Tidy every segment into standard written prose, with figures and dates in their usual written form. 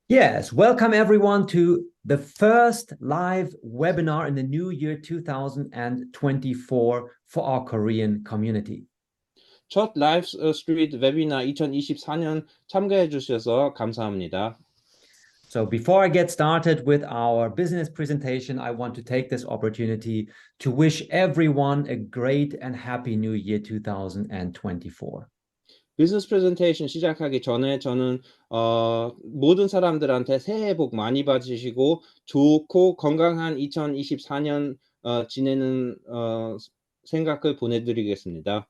Yes, welcome everyone to the first live webinar in the new year 2024 for our Korean community. 첫 라이브 스트리트 웨비나 2024년 참가해 주셔서 감사합니다. So before I get started with our business presentation, I want to take this opportunity to wish everyone a great and happy new year 2024. 비즈니스 프레젠테이션 시작하기 전에 저는 모든 사람들한테 새해 복 많이 받으시고 좋고 건강한 2024년 지내는 생각을 보내드리겠습니다.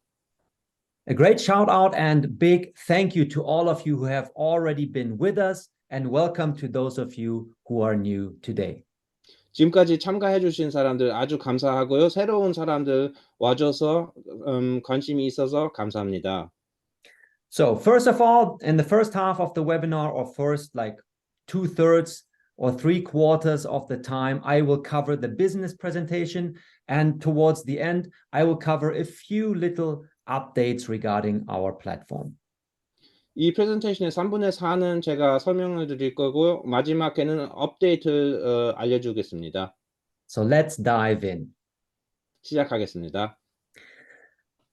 A great shout out and big thank you to all of you who have already been with us, and welcome to those of you who are new today. 지금까지 참가해 주신 사람들 아주 감사하고요. 새로운 사람들 와줘서 관심이 있어서 감사합니다. So first of all, in the first half of the webinar, or first like 2/3 or 3/4 of the time, I will cover the business presentation, and towards the end, I will cover a few little updates regarding our platform. 이 프레젠테이션의 3분의 4는 제가 설명을 드릴 거고 마지막에는 업데이트를 알려주겠습니다. So let's dive in. 시작하겠습니다.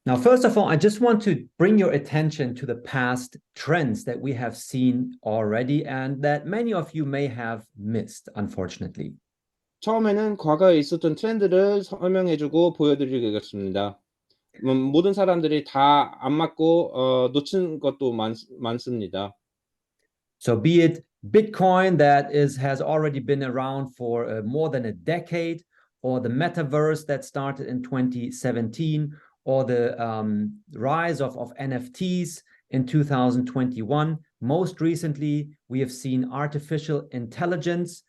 Now, first of all, I just want to bring your attention to the past trends that we have seen already and that many of you may have missed, unfortunately. 처음에는 과거에 있었던 트렌드를 설명해주고 보여드리겠습니다. 모든 사람들이 다 안 맞고 놓친 것도 많습니다. So be it Bitcoin that has already been around for more than a decade, or the Metaverse that started in 2017, or the rise of NFTs in 2021. Most recently, we have seen artificial intelligence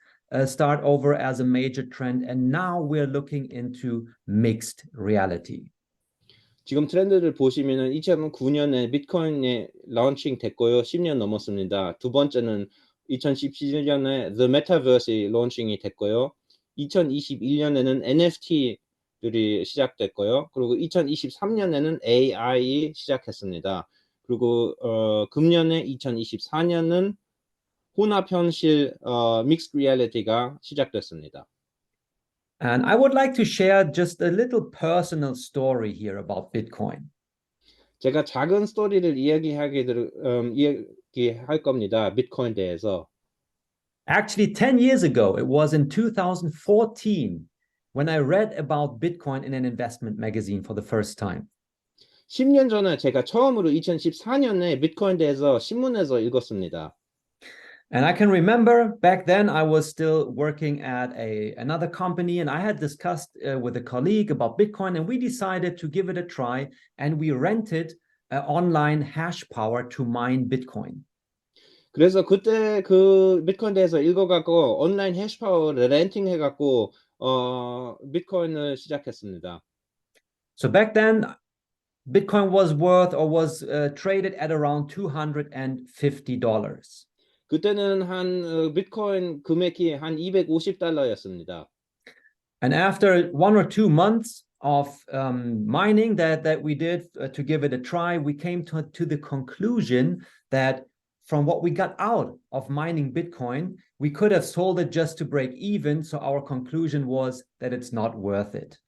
start over as a major trend, and now we're looking into mixed reality. 지금 트렌드를 보시면은 2009년에 비트코인이 런칭 됐고요. 10년 넘었습니다. 두 번째는 2017년에 The Metaverse이 런칭이 됐고요. 2021년에는 NFT들이 시작됐고요. 그리고 2023년에는 AI 시작했습니다. 그리고 금년에 2024년은 혼합 현실 믹스드 리얼리티가 시작됐습니다. And I would like to share just a little personal story here about Bitcoin. 제가 작은 스토리를 이야기할 겁니다. 비트코인 대해서. Actually, 10 years ago, it was in 2014 when I read about Bitcoin in an investment magazine for the first time. 10년 전에 제가 처음으로 2014년에 비트코인 대해서 신문에서 읽었습니다. And I can remember back then I was still working at another company, and I had discussed with a colleague about Bitcoin, and we decided to give it a try, and we rented online hash power to mine Bitcoin. 그래서 그때 그 비트코인 대해서 읽어갖고 온라인 해시파워를 렌팅해갖고 비트코인을 시작했습니다. So back then, Bitcoin was worth or was traded at around $250. 그때는 한 비트코인 금액이 한 $250였습니다. And after 1 or 2 months of mining that we did to give it a try, we came to the conclusion that from what we got out of mining Bitcoin, we could have sold it just to break even. So our conclusion was that it's not worth it.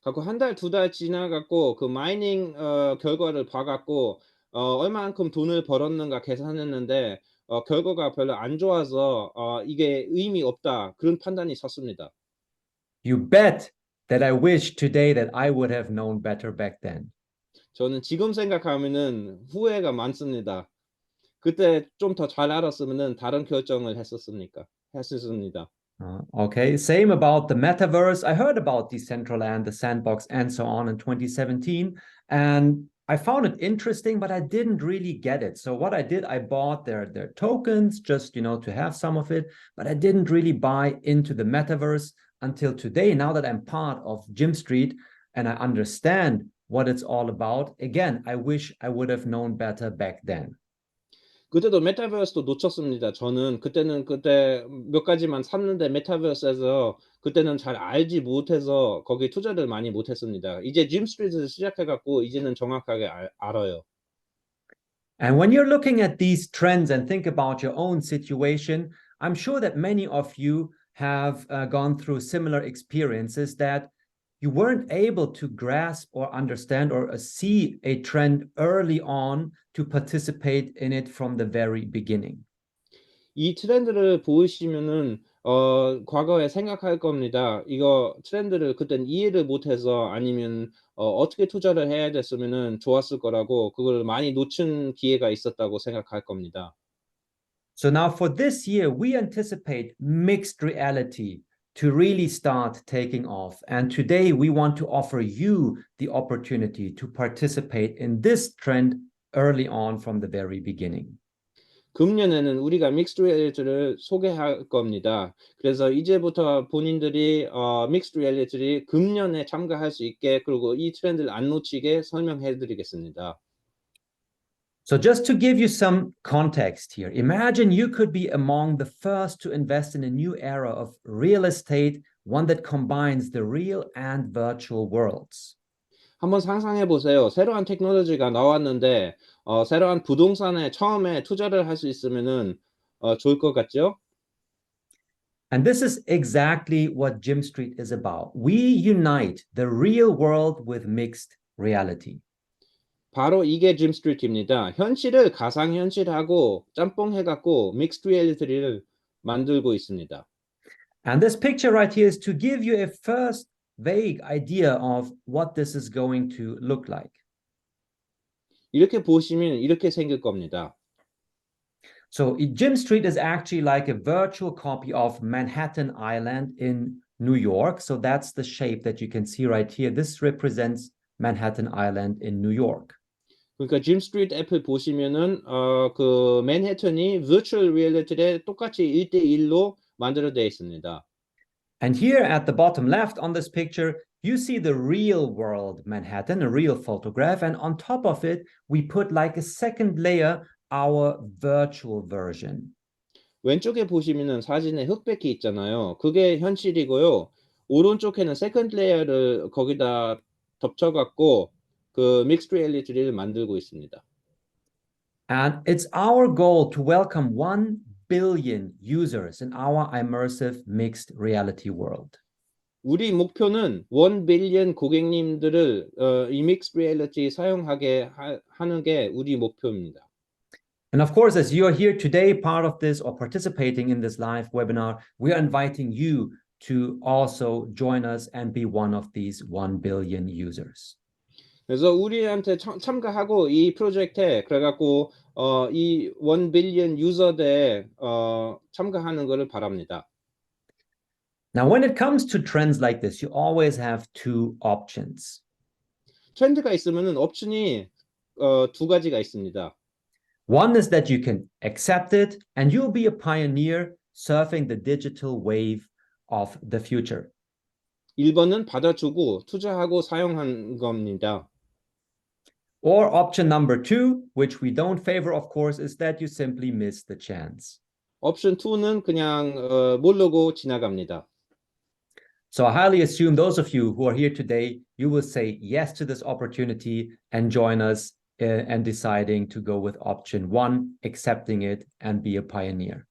갖고 한 달, 두 달 지나갖고 그 마이닝 결과를 봐갖고 얼마만큼 돈을 벌었는가 계산했는데 결과가 별로 안 좋아서 이게 의미 없다 그런 판단이 섰습니다. You bet that I wish today that I would have known better back then. 저는 지금 생각하면은 후회가 많습니다. 그때 좀 더 잘 알았으면은 다른 결정을 했었습니다. Okay, same about the metaverse. I heard about Decentraland, the sandbox, and so on in 2017, and I found it interesting, but I didn't really get it. So what I did, I bought their tokens just, to have some of it, but I didn't really buy into the metaverse until today. Now that I'm part of Gymstreet and I understand what it's all about, again, I wish I would have known better back then. 그때도 메타버스도 놓쳤습니다. 저는 그때는 그때 몇 가지만 샀는데 메타버스에서 그때는 잘 알지 못해서 거기에 투자를 많이 못했습니다. 이제 짐스트리트를 시작해갖고 이제는 정확하게 알아요. And when you're looking at these trends and think about your own situation, I'm sure that many of you have gone through similar experiences that you weren't able to grasp or understand or see a trend early on to participate in it from the very beginning. 이 트렌드를 보시면은 과거에 생각할 겁니다. 이거 트렌드를 그땐 이해를 못해서 아니면 어떻게 투자를 해야 됐으면은 좋았을 거라고 그걸 많이 놓친 기회가 있었다고 생각할 겁니다. So now for this year, we anticipate mixed reality to really start taking off. And today we want to offer you the opportunity to participate in this trend early on from the very beginning. 금년에는 우리가 믹스드 리얼리티를 소개할 겁니다. 그래서 이제부터 본인들이 믹스드 리얼리티를 금년에 참가할 수 있게 그리고 이 트렌드를 안 놓치게 설명해 드리겠습니다. So just to give you some context here, imagine you could be among the first to invest in a new era of real estate, one that combines the real and virtual worlds. 한번 상상해 보세요. 새로운 테크놀로지가 나왔는데 새로운 부동산에 처음에 투자를 할 수 있으면은 좋을 것 같죠? And this is exactly what Gymstreet is about. We unite the real world with mixed reality. 바로 이게 짐스트리트입니다. 현실을 가상현실하고 짬뽕해갖고 믹스드 리얼리티를 만들고 있습니다. And this picture right here is to give you a first vague idea of what this is going to look like. 이렇게 보시면 이렇게 생길 겁니다. So Gymstreet is actually like a virtual copy of Manhattan Island in New York. So that's the shape that you can see right here. This represents Manhattan Island in New York. 그러니까 짐스트리트 앱을 보시면은 그 맨해튼이 virtual reality에 똑같이 1대1로 만들어져 있습니다. And here at the bottom left on this picture, you see the real world Manhattan, a real photograph. And on top of it, we put like a second layer, our virtual version. 왼쪽에 보시면은 사진에 흑백이 있잖아요. 그게 현실이고요. 오른쪽에는 세컨드 레이어를 거기다 덮쳐갖고 그 믹스드 리얼리티를 만들고 있습니다. And it's our goal to welcome 1 billion users in our immersive mixed reality world. 우리 목표는 1 빌리언 고객님들을 이 믹스드 리얼리티 사용하게 하는 게 우리 목표입니다. And of course, as you're here today, part of this or participating in this live webinar, we are inviting you to also join us and be one of these 1 billion users. 그래서 우리한테 참가하고 이 프로젝트에 그래갖고 이 1 빌리언 유저들에 참가하는 것을 바랍니다. Now, when it comes to trends like this, you always have two options. 트렌드가 있으면은 옵션이 두 가지가 있습니다. One is that you can accept it and you'll be a pioneer surfing the digital wave of the future. 1번은 받아주고 투자하고 사용한 겁니다. Or option number two, which we don't favor, of course, is that you simply miss the chance. 옵션 2는 그냥 모르고 지나갑니다. So I highly assume those of you who are here today, you will say yes to this opportunity and join us and deciding to go with option one, accepting it and be a pioneer.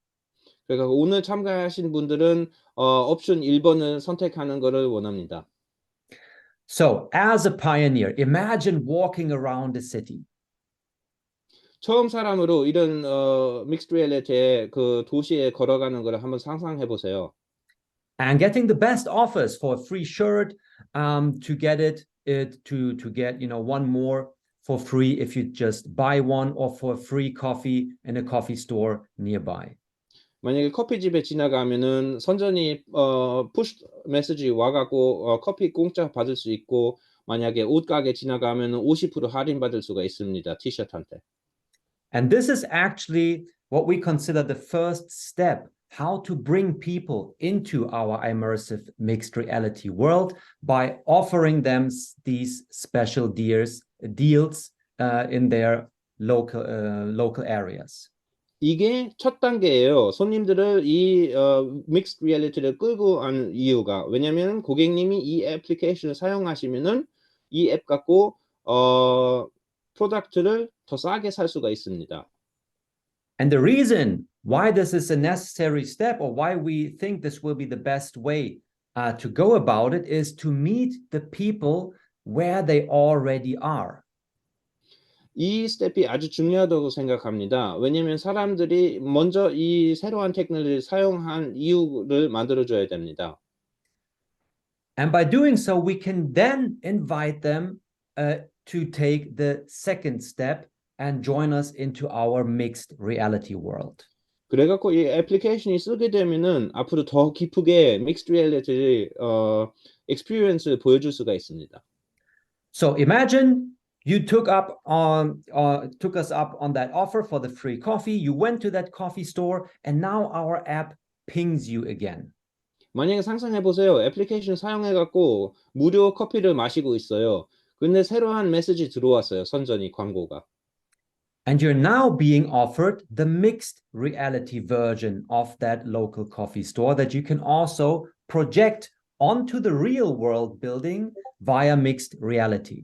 그러니까 오늘 참가하신 분들은 옵션 1번을 선택하는 것을 원합니다. So as a pioneer, imagine walking around the city. 처음 사람으로 이런 믹스드 리얼리티의 그 도시에 걸어가는 것을 한번 상상해 보세요. And getting the best offers for a free shirt, to get one more for free if you just buy one, or for a free coffee in a coffee store nearby. 만약에 커피집에 지나가면은 선전이 푸시 메시지 와갖고 커피 공짜 받을 수 있고 만약에 옷가게 지나가면은 50% 할인 받을 수가 있습니다. 티셔츠한테. And this is actually what we consider the first step, how to bring people into our immersive mixed reality world by offering them these special deals in their local areas. 이게 첫 단계예요. 손님들을 이 믹스드 리얼리티를 끌고 간 이유가 왜냐면 고객님이 이 애플리케이션을 사용하시면은 이 앱 갖고 프로덕트를 더 싸게 살 수가 있습니다. And the reason why this is a necessary step or why we think this will be the best way to go about it is to meet the people where they already are. 이 스텝이 아주 중요하다고 생각합니다. 왜냐하면 사람들이 먼저 이 새로운 테크놀로지를 사용한 이유를 만들어줘야 됩니다. And by doing so, we can then invite them to take the second step and join us into our mixed reality world. 그래갖고 이 애플리케이션이 쓰게 되면은 앞으로 더 깊게 믹스드 리얼리티 experience를 보여줄 수가 있습니다. So imagine you took us up on that offer for the free coffee. You went to that coffee store, and now our app pings you again. 만약에 상상해 보세요. 애플리케이션 사용해 갖고 무료 커피를 마시고 있어요. 근데 새로운 메시지 들어왔어요. 선전이 광고가. And you're now being offered the mixed reality version of that local coffee store that you can also project onto the real world building via mixed reality.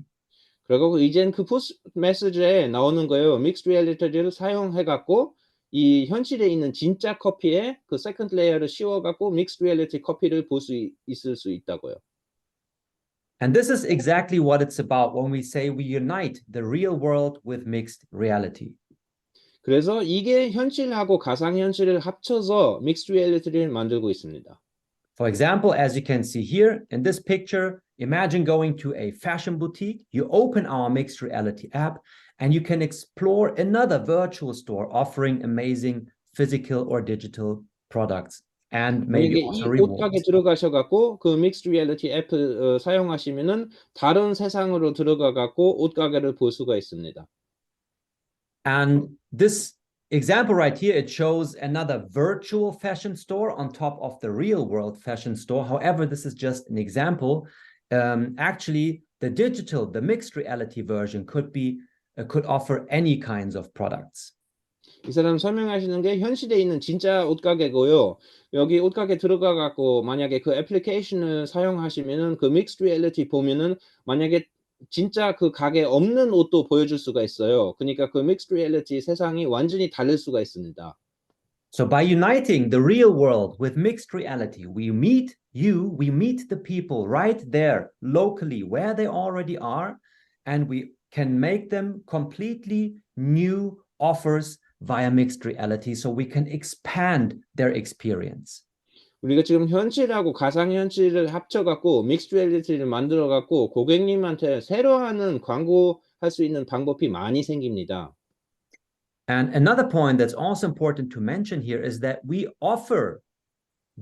그리고 이젠 그 푸시 메시지에 나오는 거예요. 믹스드 리얼리티를 사용해 갖고 이 현실에 있는 진짜 커피에 그 세컨드 레이어를 씌워 갖고 믹스드 리얼리티 커피를 볼 수 있을 수 있다고요. And this is exactly what it's about when we say we unite the real world with mixed reality. 그래서 이게 현실하고 가상현실을 합쳐서 믹스드 리얼리티를 만들고 있습니다. For example, as you can see here in this picture, imagine going to a fashion boutique. You open our mixed reality app and you can explore another virtual store offering amazing physical or digital products and maybe 만약에 also 이 rewards. 옷가게 들어가셔 갖고 그 믹스드 리얼리티 앱을 사용하시면은 다른 세상으로 들어가 갖고 옷가게를 볼 수가 있습니다. And this example right here, it shows another virtual fashion store on top of the real world fashion store. However, this is just an example. Actually, the mixed reality version could offer any kinds of products. 이 사람 설명하시는 게 현실에 있는 진짜 옷가게고요. 여기 옷가게 들어가 갖고 만약에 그 애플리케이션을 사용하시면은 그 믹스드 리얼리티 보면은 만약에 진짜 그 가게에 없는 옷도 보여줄 수가 있어요. 그러니까 그 믹스드 리얼리티 세상이 완전히 다를 수가 있습니다. So by uniting the real world with mixed reality, we meet the people right there locally where they already are, and we can make them completely new offers via mixed reality so we can expand their experience. 우리가 지금 현실하고 가상현실을 합쳐 갖고 믹스드 리얼리티를 만들어 갖고 고객님한테 새로 하는 광고할 수 있는 방법이 많이 생깁니다. And another point that's also important to mention here is that we offer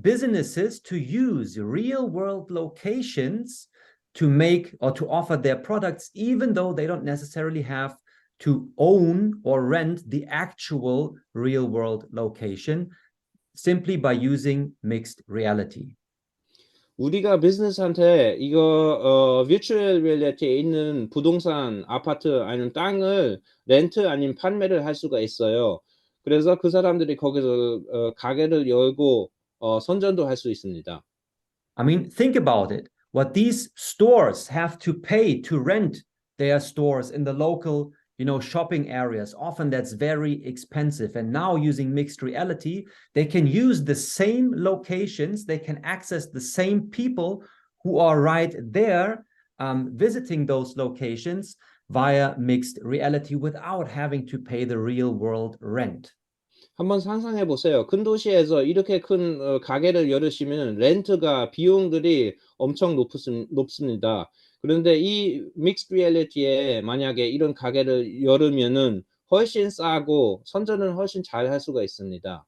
businesses to use real world locations to make or to offer their products, even though they don't necessarily have to own or rent the actual real world location, simply by using mixed reality. 우리가 비즈니스한테 이거 virtual reality에 있는 부동산, 아파트 아니면 땅을 렌트 아니면 판매를 할 수가 있어요. 그래서 그 사람들이 거기서 가게를 열고 선전도 할 수 있습니다. I mean, think about it. What these stores have to pay to rent their stores in the local, shopping areas. Often that's very expensive. And now using mixed reality, they can use the same locations. They can access the same people who are right there visiting those locations via mixed reality without having to pay the real world rent. 한번 상상해 보세요. 큰 도시에서 이렇게 큰 가게를 열으시면 렌트가 비용들이 엄청 높습니다. 그런데 이 믹스드 리얼리티에 만약에 이런 가게를 열으면은 훨씬 싸고 선전을 훨씬 잘 할 수가 있습니다.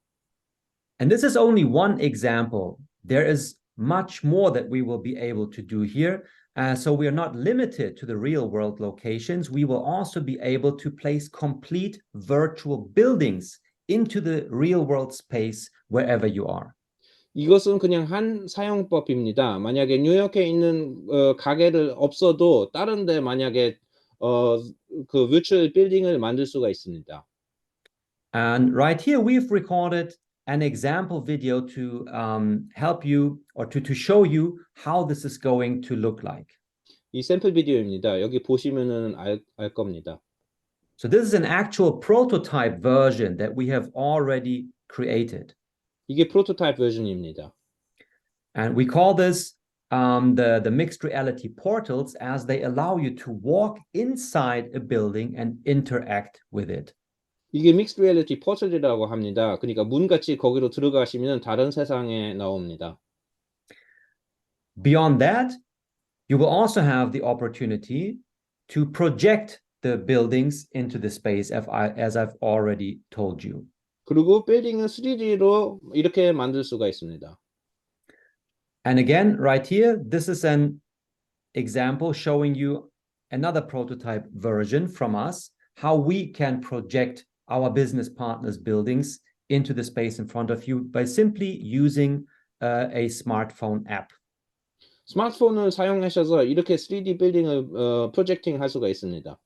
And this is only one example. There is much more that we will be able to do here. So we are not limited to the real world locations. We will also be able to place complete virtual buildings into the real world space wherever you are. 이것은 그냥 한 사용법입니다. 만약에 뉴욕에 있는 가게를 없어도 다른 데 만약에 그 virtual 빌딩을 만들 수가 있습니다. And right here we've recorded an example video to help you or to show you how this is going to look like. 이 샘플 비디오입니다. 여기 보시면은 알 겁니다. So this is an actual prototype version that we have already created. 이게 프로토타입 버전입니다. And we call this the mixed reality portals, as they allow you to walk inside a building and interact with it. 이게 믹스드 리얼리티 포털이라고 합니다. 그러니까 문같이 거기로 들어가시면 다른 세상에 나옵니다. Beyond that, you will also have the opportunity to project the buildings into the space, as I've already told you. 그리고 빌딩은 3D로 이렇게 만들 수가 있습니다. And again, right here, this is an example showing you another prototype version from us, how we can project our business partners' buildings into the space in front of you by simply using a smartphone app. 스마트폰을 사용하셔서 이렇게 3D 빌딩을 프로젝팅 할 수가 있습니다.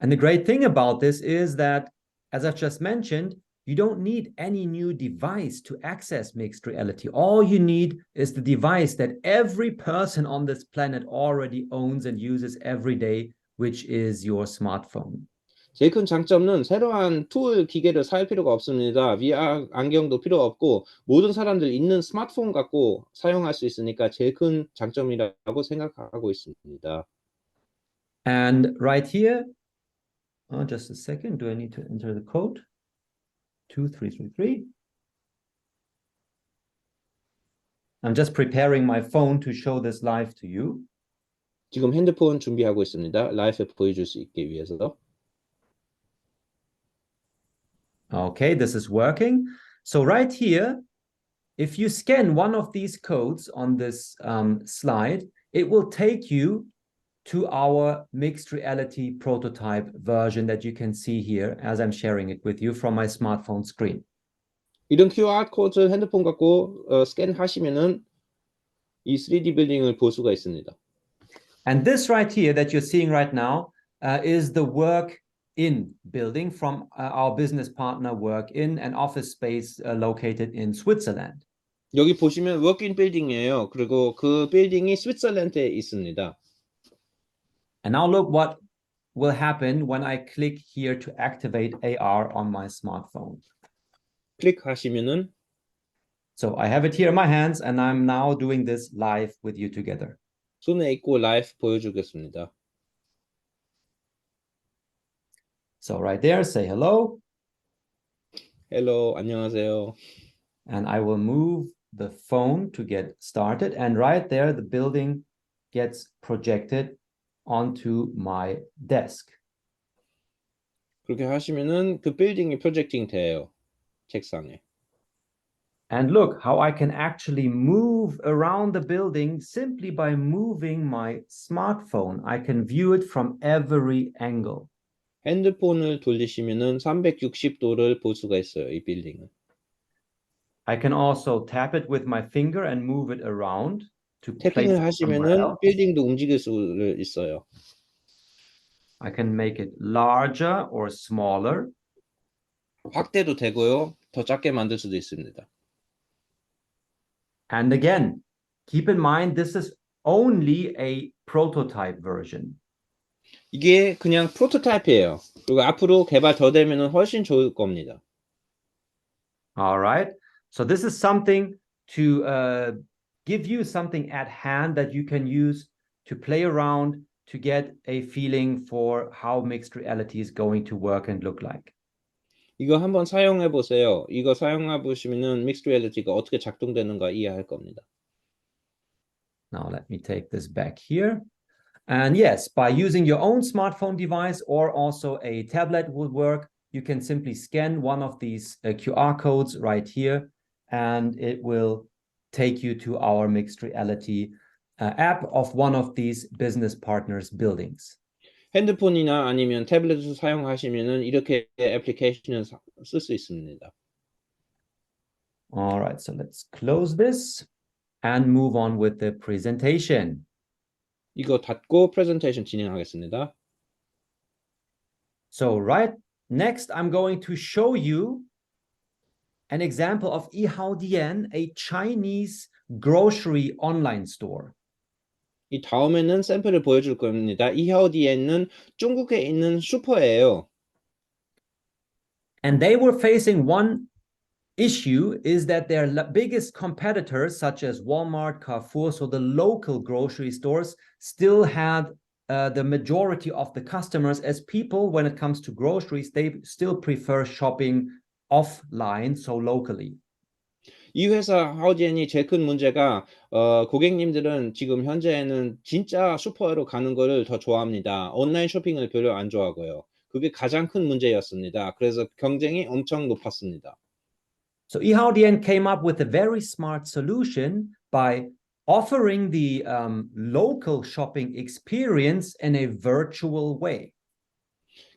And the great thing about this is that, as I've just mentioned, you don't need any new device to access mixed reality. All you need is the device that every person on this planet already owns and uses every day, which is your smartphone. 제일 큰 장점은 새로운 툴 기계를 살 필요가 없습니다. VR 안경도 필요 없고 모든 사람들 있는 스마트폰 갖고 사용할 수 있으니까 제일 큰 장점이라고 생각하고 있습니다. And right here, just a second, do I need to enter the code? 2333. I'm just preparing my phone to show this live to you. 지금 핸드폰 준비하고 있습니다. 라이브 보여줄 수 있기 위해서. Okay, this is working. So right here, if you scan one of these codes on this slide, it will take you to our mixed reality prototype version that you can see here as I'm sharing it with you from my smartphone screen. 이런 QR 코드 핸드폰 갖고 스캔하시면은 이 3D 빌딩을 볼 수가 있습니다. And this right here that you're seeing right now is the work-in building from our business partner work-in, an office space located in Switzerland. 여기 보시면 워크인 빌딩이에요. 그리고 그 빌딩이 스위스랜드에 있습니다. And now look what will happen when I click here to activate AR on my smartphone. 클릭하시면은 So I have it here in my hands and I'm now doing this live with you together. 손에 있고 라이브 보여주겠습니다. So right there, say hello. Hello, 안녕하세요. And I will move the phone to get started. And right there, the building gets projected onto my desk. 그렇게 하시면은 그 빌딩이 프로젝팅 돼요. 책상에. And look how I can actually move around the building simply by moving my smartphone. I can view it from every angle. 핸드폰을 돌리시면은 360도를 볼 수가 있어요. 이 빌딩은. I can also tap it with my finger and move it around to place 태핑을 it somewhere 하시면은 else. 빌딩도 움직일 수 있어요. I can make it larger or smaller. 확대도 되고요. 더 작게 만들 수도 있습니다. And again, keep in mind, this is only a prototype version. 이게 그냥 프로토타입이에요. 그리고 앞으로 개발 더 되면은 훨씬 좋을 겁니다. All right. So this is something to give you something at hand that you can use to play around to get a feeling for how mixed reality is going to work and look like. 이거 한번 사용해 보세요. 이거 사용해 보시면은 믹스드 리얼리티가 어떻게 작동되는가 이해할 겁니다. Now let me take this back here. And yes, by using your own smartphone device or also a tablet will work. You can simply scan one of these QR codes right here, and it will take you to our mixed reality app of one of these business partners' buildings. 핸드폰이나 아니면 태블릿을 사용하시면은 이렇게 애플리케이션을 쓸 수 있습니다. All right, so let's close this and move on with the presentation. 이거 닫고 프레젠테이션 진행하겠습니다. So right next, I'm going to show you an example of Yihaodian, a Chinese grocery online store. 이 다음에는 샘플을 보여줄 겁니다. 이 뒤에는 중국에 있는 슈퍼예요. And they were facing one issue is that their biggest competitors, such as Walmart, Carrefour, so the local grocery stores, still had the majority of the customers as people, when it comes to groceries, they still prefer shopping offline, so locally. 이 회사 하우디엔이 제일 큰 문제가 고객님들은 지금 현재는 진짜 슈퍼로 가는 거를 더 좋아합니다. 온라인 쇼핑을 별로 안 좋아하고요. 그게 가장 큰 문제였습니다. 그래서 경쟁이 엄청 높았습니다. So Yihaodian came up with a very smart solution by offering the local shopping experience in a virtual way.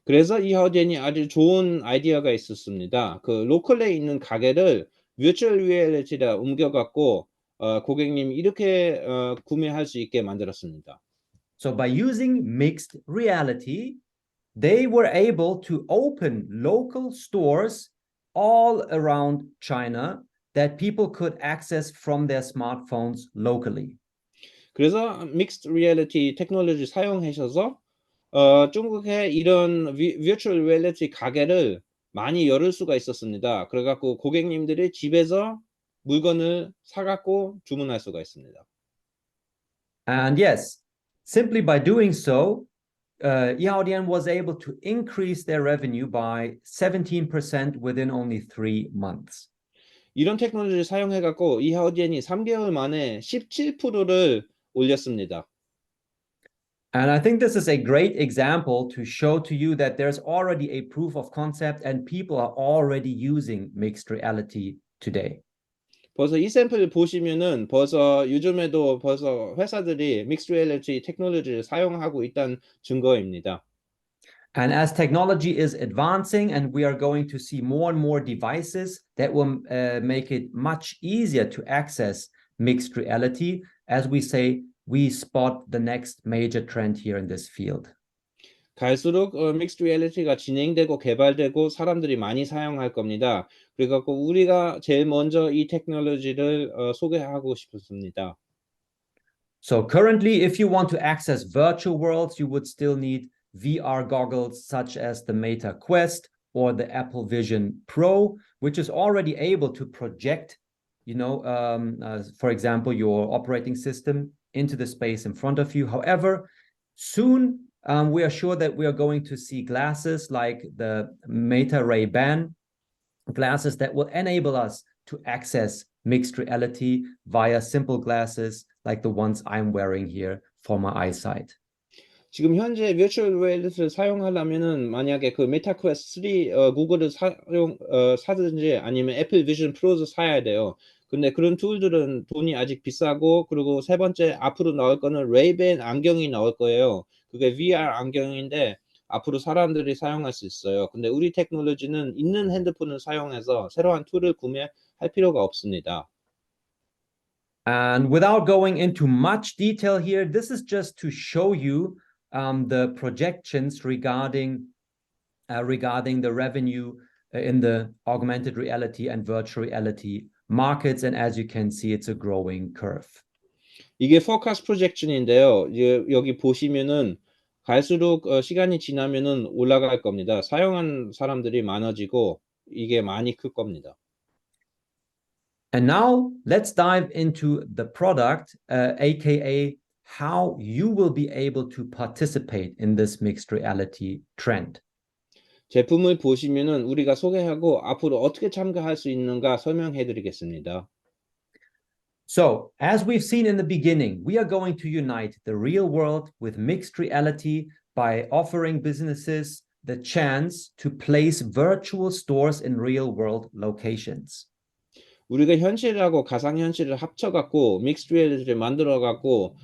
그래서 이 하우디엔이 아주 좋은 아이디어가 있었습니다. 그 로컬에 있는 가게를 virtual reality로 옮겨갖고 고객님이 이렇게 구매할 수 있게 만들었습니다. So by using mixed reality, they were able to open local stores all around China that people could access from their smartphones locally. 그래서 믹스드 리얼리티 테크놀로지 사용하셔서 중국에 이런 virtual reality 가게를 많이 열을 수가 있었습니다. 그래갖고 고객님들이 집에서 물건을 사갖고 주문할 수가 있습니다. And yes, simply by doing so, Yihaodian was able to increase their revenue by 17% within only 3 months. 이런 테크놀로지를 사용해갖고 이 하우디엔이 3개월 만에 17%를 올렸습니다. And I think this is a great example to show to you that there's already a proof of concept and people are already using mixed reality today. 벌써 이 샘플을 보시면은 벌써 요즘에도 벌써 회사들이 믹스드 리얼리티 테크놀로지를 사용하고 있다는 증거입니다. And as technology is advancing and we are going to see more and more devices that will make it much easier to access mixed reality, as we say, we spot the next major trend here in this field. 갈수록 믹스드 리얼리티가 진행되고 개발되고 사람들이 많이 사용할 겁니다. 그래서 우리가 제일 먼저 이 테크놀로지를 소개하고 싶습니다. So currently, if you want to access virtual worlds, you would still need VR goggles such as the Meta Quest or the Apple Vision Pro, which is already able to project, for example, your operating system into the space in front of you. However, soon we are sure that we are going to see glasses like the Meta Ray-Ban glasses that will enable us to access mixed reality via simple glasses like the ones I'm wearing here for my eyesight. 지금 현재 virtual reality를 사용하려면은 만약에 그 메타 퀘스트 3 구글을 사든지 아니면 애플 비전 프로를 사야 돼요. 근데 그런 툴들은 돈이 아직 비싸고, 그리고 세 번째 앞으로 나올 거는 레이밴 안경이 나올 거예요. 그게 VR 안경인데 앞으로 사람들이 사용할 수 있어요. 근데 우리 테크놀로지는 있는 핸드폰을 사용해서 새로운 툴을 구매할 필요가 없습니다. And without going into much detail here, this is just to show you the projections regarding the revenue in the augmented reality and virtual reality markets. And as you can see, it's a growing curve. 이게 forecast projection인데요. 여기 보시면은 갈수록 시간이 지나면은 올라갈 겁니다. 사용한 사람들이 많아지고 이게 많이 클 겁니다. And now let's dive into the product, aka how you will be able to participate in this mixed reality trend. 제품을 보시면은 우리가 소개하고 앞으로 어떻게 참가할 수 있는가 설명해 드리겠습니다. So, as we've seen in the beginning, we are going to unite the real world with mixed reality by offering businesses the chance to place virtual stores in real world locations. 우리가 현실하고 가상현실을 합쳐갖고 믹스드 리얼리티를 만들어갖고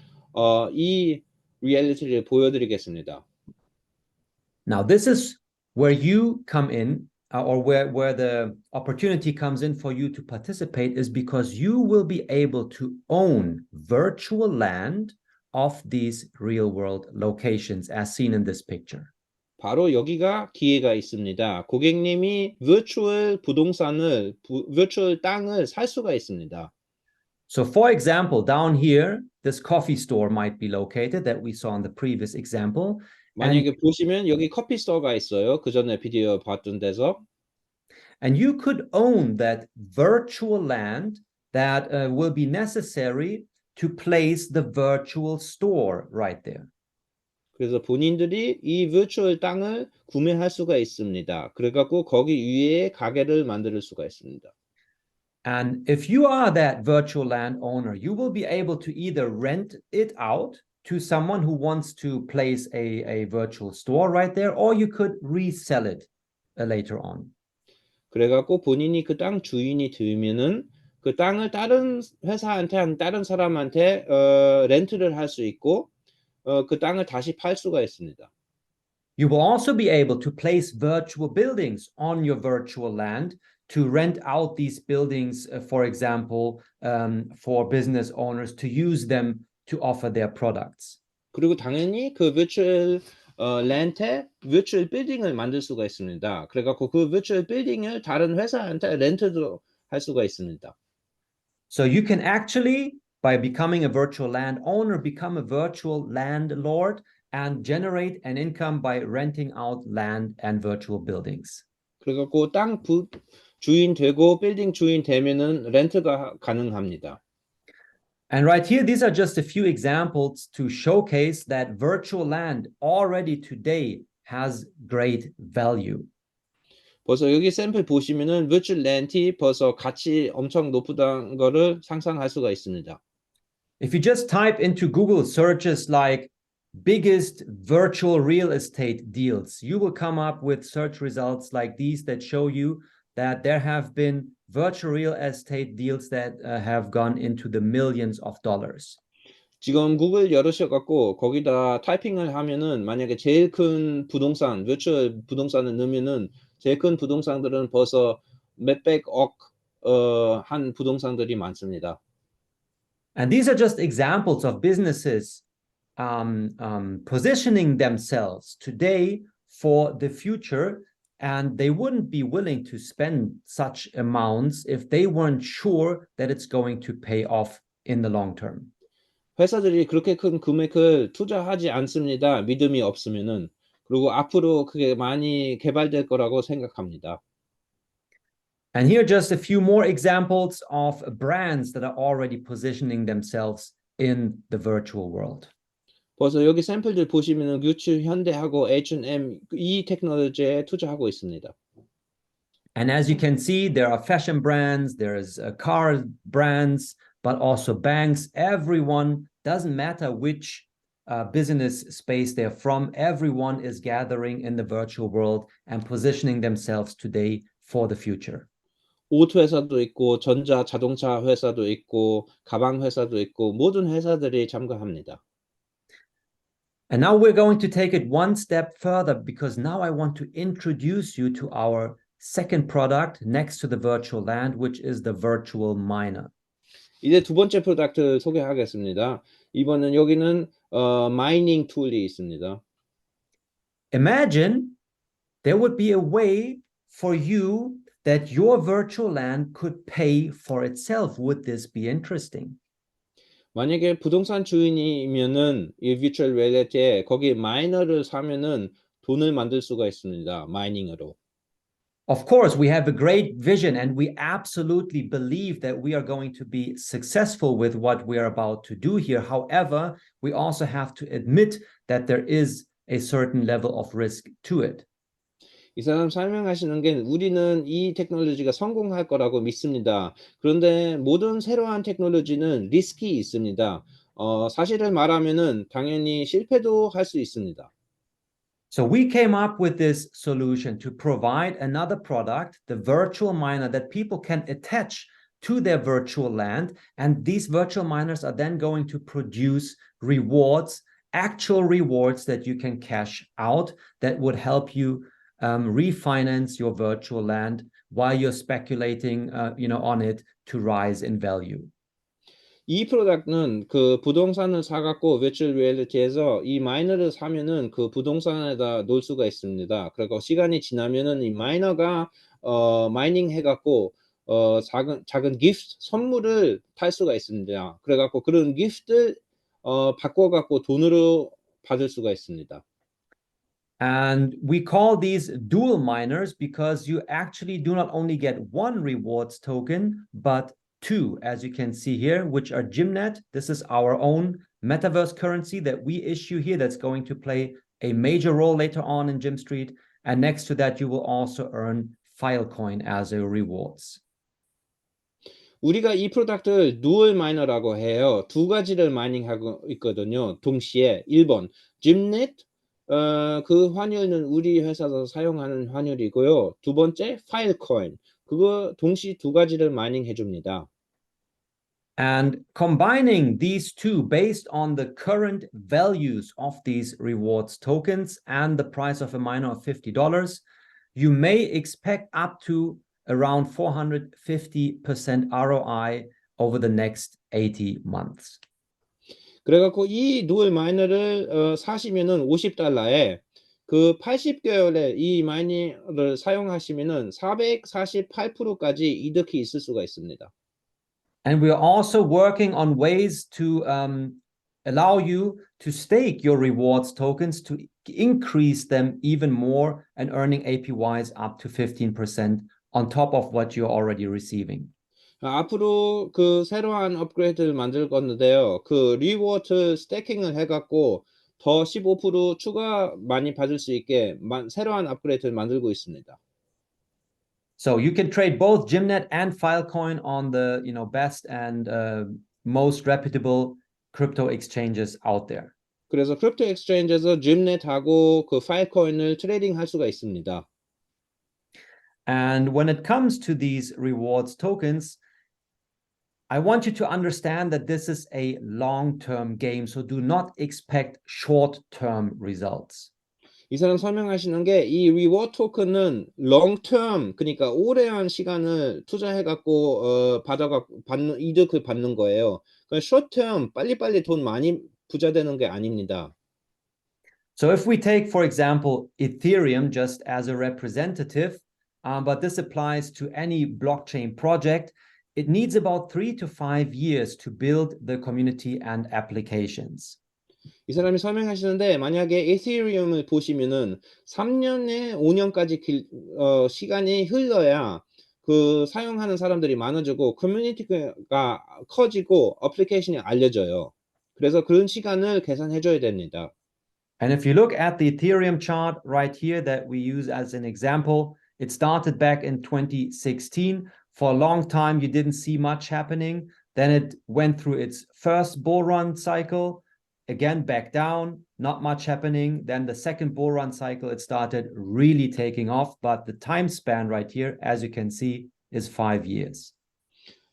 이 리얼리티를 보여드리겠습니다. Now, this is where you come in, or where the opportunity comes in for you to participate, is because you will be able to own virtual land of these real world locations as seen in this picture. 바로 여기가 기회가 있습니다. 고객님이 virtual 부동산을, virtual 땅을 살 수가 있습니다. So for example, down here, this coffee store might be located that we saw in the previous example. 만약에 보시면 여기 커피 스토어가 있어요. 그 전에 비디오 봤던 데서. And you could own that virtual land that will be necessary to place the virtual store right there. 그래서 본인들이 이 virtual 땅을 구매할 수가 있습니다. 그래갖고 거기 위에 가게를 만들 수가 있습니다. And if you are that virtual land owner, you will be able to either rent it out to someone who wants to place a virtual store right there, or you could resell it later on. 그래갖고 본인이 그 땅 주인이 되면은 그 땅을 다른 회사한테, 다른 사람한테 렌트를 할 수 있고 그 땅을 다시 팔 수가 있습니다. You will also be able to place virtual buildings on your virtual land to rent out these buildings, for example, for business owners to use them to offer their products. 그리고 당연히 그 virtual 렌트에 virtual 빌딩을 만들 수가 있습니다. 그래갖고 그 virtual 빌딩을 다른 회사한테 렌트도 할 수가 있습니다. So you can actually, by becoming a virtual land owner, become a virtual landlord and generate an income by renting out land and virtual buildings. 그래갖고 땅 주인 되고 빌딩 주인 되면은 렌트가 가능합니다. And right here, these are just a few examples to showcase that virtual land already today has great value. 벌써 여기 샘플 보시면은 virtual land이 벌써 가치 엄청 높다는 거를 상상할 수가 있습니다. If you just type into Google searches like biggest virtual real estate deals, you will come up with search results like these that show you that there have been virtual real estate deals that have gone into the millions of dollars. 지금 구글 열으셔갖고 거기다 타이핑을 하면은 만약에 제일 큰 부동산, virtual 부동산을 넣으면은 제일 큰 부동산들은 벌써 몇백억 한 부동산들이 많습니다. And these are just examples of businesses positioning themselves today for the future, and they wouldn't be willing to spend such amounts if they weren't sure that it's going to pay off in the long term. 회사들이 그렇게 큰 금액을 투자하지 않습니다. 믿음이 없으면은. 그리고 앞으로 그게 많이 개발될 거라고 생각합니다. And here are just a few more examples of brands that are already positioning themselves in the virtual world. 벌써 여기 샘플들 보시면은 뮤츠, 현대하고 H&M 이 테크놀로지에 투자하고 있습니다. And as you can see, there are fashion brands, there's car brands, but also banks. Everyone, doesn't matter which business space they're from, everyone is gathering in the virtual world and positioning themselves today for the future. 옷 회사도 있고 전자 자동차 회사도 있고 가방 회사도 있고 모든 회사들이 참가합니다. And now we're going to take it one step further because now I want to introduce you to our second product next to the virtual land, which is the virtual miner. 이제 두 번째 프로덕트 소개하겠습니다. 이번엔 여기는 마이닝 툴이 있습니다. Imagine there would be a way for you that your virtual land could pay for itself. Would this be interesting? 만약에 부동산 주인이면은 이 virtual reality에 거기 마이너를 사면은 돈을 만들 수가 있습니다. 마이닝으로. Of course, we have a great vision and we absolutely believe that we are going to be successful with what we are about to do here. However, we also have to admit that there is a certain level of risk to it. 이 사람 설명하시는 게 우리는 이 테크놀로지가 성공할 거라고 믿습니다. 그런데 모든 새로운 테크놀로지는 리스크 있습니다. 사실을 말하면은 당연히 실패도 할 수 있습니다. So we came up with this solution to provide another product, the virtual miner, that people can attach to their virtual land. And these virtual miners are then going to produce rewards, actual rewards that you can cash out that would help you refinance your virtual land while you're speculating on it to rise in value. 이 프로덕트는 그 부동산을 사갖고 virtual reality에서 이 마이너를 사면은 그 부동산에다 놓을 수가 있습니다. 그리고 시간이 지나면은 이 마이너가 마이닝 해갖고 작은 gift 선물을 탈 수가 있습니다. 그래 갖고 그런 gift를 바꿔 갖고 돈으로 받을 수가 있습니다. And we call these dual miners because you actually do not only get one rewards token, but two, as you can see here, which are Gymnet. This is our own Metaverse currency that we issue here that's going to play a major role later on in Gymstreet. And next to that, you will also earn Filecoin as a rewards. 우리가 이 프로덕트를 dual miner라고 해요. 두 가지를 마이닝하고 있거든요. 동시에 1번 Gymnet 그 환율은 우리 회사에서 사용하는 환율이고요. 두 번째 Filecoin 그거 동시 두 가지를 마이닝해 줍니다. And combining these two based on the current values of these rewards tokens and the price of a miner of $50, you may expect up to around 450% ROI over the next 80 months. 그래갖고 이 dual miner를 사시면은 $50에 그 80개월에 이 마이너를 사용하시면은 448%까지 이득이 있을 수가 있습니다. And we are also working on ways to allow you to stake your rewards tokens to increase them even more and earning APYs up to 15% on top of what you're already receiving. 앞으로 그 새로운 업그레이드를 만들 건데요. 그 리워드 스태킹을 해갖고 더 15% 추가 많이 받을 수 있게 새로운 업그레이드를 만들고 있습니다. So you can trade both Gymnet and Filecoin on the best and most reputable crypto exchanges out there. 그래서 크립토 엑스체인지에서 Gymnet하고 그 파일코인을 트레이딩할 수가 있습니다. And when it comes to these rewards tokens, I want you to understand that this is a long-term game, so do not expect short-term results. 이 사람 설명하시는 게 이 리워드 토큰은 long term 그러니까 오래한 시간을 투자해 갖고 받는 이득을 받는 거예요. 그러니까 short term 빨리빨리 돈 많이 부자 되는 게 아닙니다. So if we take, for example, Ethereum just as a representative, but this applies to any blockchain project, it needs about 3 to 5 years to build the community and applications. 이 사람이 설명하시는데 만약에 에thereum을 보시면은 3년에 5년까지 시간이 흘러야 그 사용하는 사람들이 많아지고 커뮤니티가 커지고 어플리케이션이 알려져요. 그래서 그런 시간을 계산해 줘야 됩니다. And if you look at the Ethereum chart right here that we use as an example, it started back in 2016. For a long time, you didn't see much happening. Then it went through its first bull run cycle, again back down, not much happening. Then the second bull run cycle, it started really taking off. But the time span right here, as you can see, is 5 years.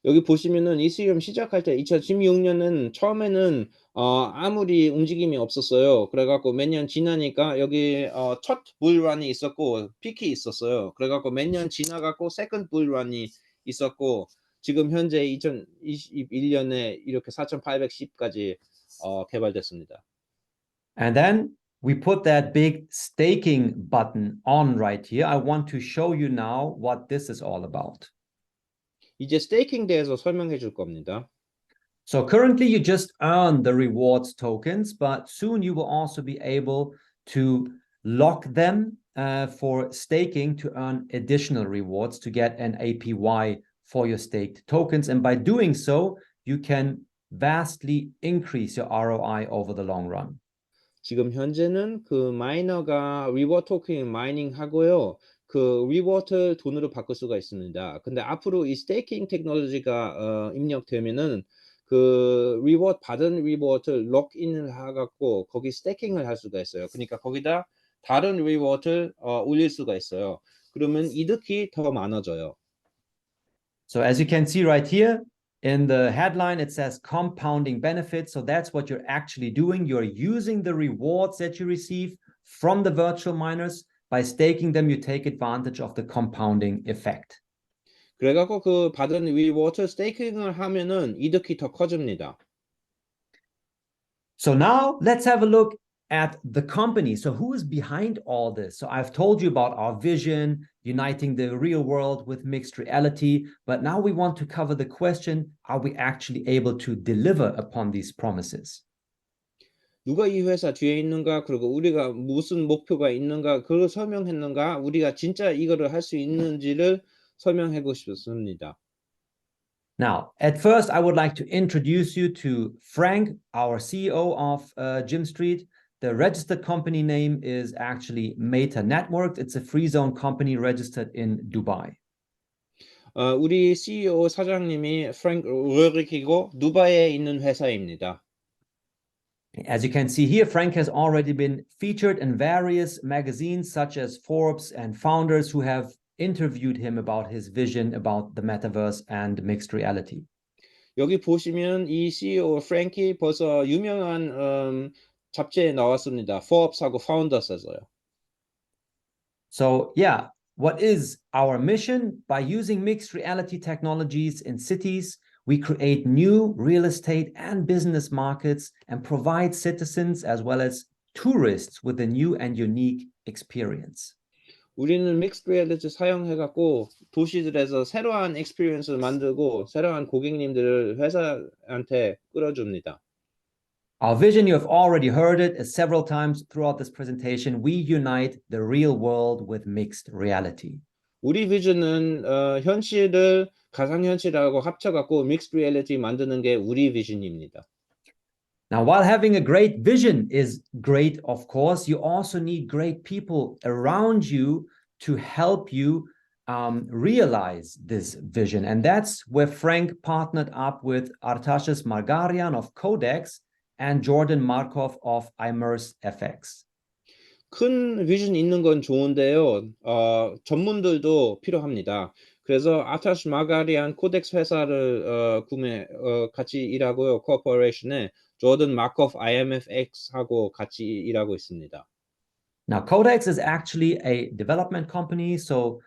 여기 보시면은 이스리움 시작할 때 2016년은 처음에는 아무리 움직임이 없었어요. 그래갖고 몇 년 지나니까 여기 첫 불런이 있었고 피크 있었어요. 그래갖고 몇 년 지나갖고 세컨드 불런이 있었고 지금 현재 2021년에 이렇게 4,810까지 개발됐습니다. And then we put that big staking button on right here. I want to show you now what this is all about. 이제 스테이킹 대해서 설명해 줄 겁니다. So currently you just earn the rewards tokens, but soon you will also be able to lock them for staking to earn additional rewards to get an APY for your staked tokens. And by doing so, you can vastly increase your ROI over the long run. 지금 현재는 그 마이너가 리워드 토큰 마이닝 하고요. 그 리워드 돈으로 바꿀 수가 있습니다. 근데 앞으로 이 스테이킹 테크놀로지가 입력되면은 그 리워드 받은 리워드를 록인을 해갖고 거기 스테이킹을 할 수가 있어요. 그러니까 거기다 다른 리워드를 올릴 수가 있어요. 그러면 이득이 더 많아져요. So as you can see right here, in the headline, it says compounding benefits. So that's what you're actually doing. You're using the rewards that you receive from the virtual miners. By staking them, you take advantage of the compounding effect. 그래갖고 그 받은 리워드 스테이킹을 하면은 이득이 더 커집니다. So now let's have a look at the company. So who is behind all this? So I've told you about our vision, uniting the real world with mixed reality, but now we want to cover the question, are we actually able to deliver upon these promises? 누가 이 회사 뒤에 있는가, 그리고 우리가 무슨 목표가 있는가, 그걸 설명했는가, 우리가 진짜 이거를 할 수 있는지를 설명하고 싶습니다. Now, at first, I would like to introduce you to Frank, our CEO of Gymstreet. The registered company name is actually Meta Networks. It's a free zone company registered in Dubai. 우리 CEO 사장님이 프랭크 로리키고 두바이에 있는 회사입니다. As you can see here, Frank has already been featured in various magazines such as Forbes and Founders who have interviewed him about his vision about the metaverse and mixed reality. 여기 보시면 이 CEO 프랭키 벌써 유명한 잡지에 나왔습니다. Forbes하고 Founders에서요. So yeah, what is our mission? By using mixed reality technologies in cities, we create new real estate and business markets and provide citizens as well as tourists with a new and unique experience. 우리는 믹스드 리얼리티 사용해갖고 도시들에서 새로운 experience를 만들고 새로운 고객님들을 회사한테 끌어줍니다. Our vision, you have already heard it several times throughout this presentation. We unite the real world with mixed reality. 우리 비전은 현실을 가상현실하고 합쳐갖고 믹스드 리얼리티 만드는 게 우리 비전입니다. Now, while having a great vision is great, of course, you also need great people around you to help you realize this vision. And that's where Frank partnered up with Artashes Margarian of Codex and Jordan Markov of ImmerseFX. 큰 비전 있는 건 좋은데요. 전문들도 필요합니다. 그래서 아타시 마가리안 코덱스 회사를 같이 일하고요. 코퍼레이션에 조던 마코프 IMFX하고 같이 일하고 있습니다. Now, Codex is actually a development company. So